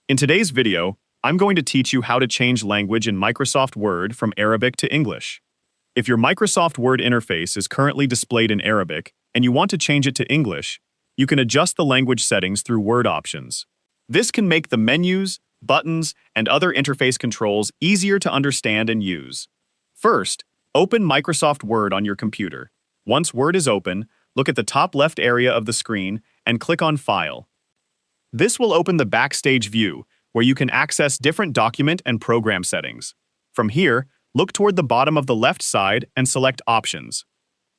In today's video, I'm going to teach you how to change language in Microsoft Word from Arabic to English. If your Microsoft Word interface is currently displayed in Arabic and you want to change it to English, you can adjust the language settings through Word options. This can make the menus, buttons, and other interface controls easier to understand and use. First, open Microsoft Word on your computer. Once Word is open, look at the top left area of the screen and click on File. This will open the Backstage view, where you can access different document and program settings. From here, look toward the bottom of the left side and select Options.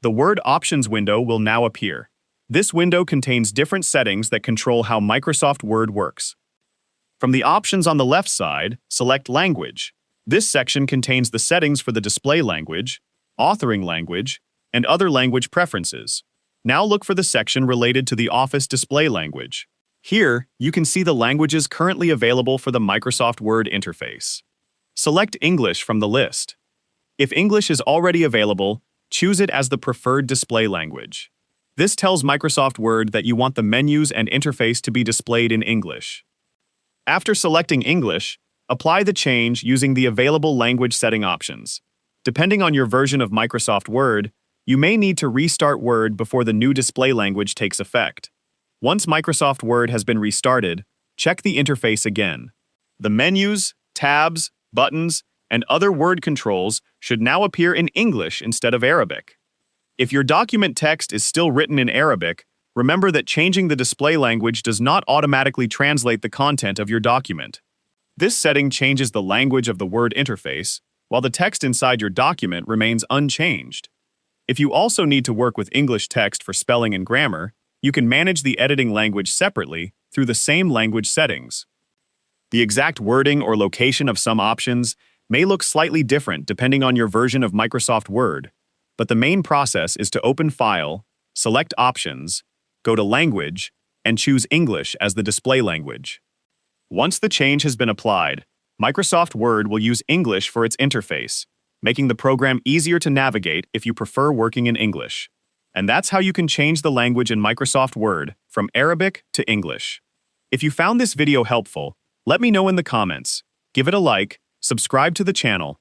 The Word Options window will now appear. This window contains different settings that control how Microsoft Word works. From the options on the left side, select Language. This section contains the settings for the display language, authoring language, and other language preferences. Now look for the section related to the Office display language. Here, you can see the languages currently available for the Microsoft Word interface. Select English from the list. If English is already available, choose it as the preferred display language. This tells Microsoft Word that you want the menus and interface to be displayed in English. After selecting English, apply the change using the available language setting options. Depending on your version of Microsoft Word, you may need to restart Word before the new display language takes effect. Once Microsoft Word has been restarted, check the interface again. The menus, tabs, buttons, and other Word controls should now appear in English instead of Arabic. If your document text is still written in Arabic, remember that changing the display language does not automatically translate the content of your document. This setting changes the language of the Word interface, while the text inside your document remains unchanged. If you also need to work with English text for spelling and grammar, you can manage the editing language separately through the same language settings. The exact wording or location of some options may look slightly different depending on your version of Microsoft Word, but the main process is to open File, select Options, go to Language, and choose English as the display language. Once the change has been applied, Microsoft Word will use English for its interface, making the program easier to navigate if you prefer working in English. And that's how you can change the language in Microsoft Word from Arabic to English. If you found this video helpful, let me know in the comments. Give it a like, subscribe to the channel,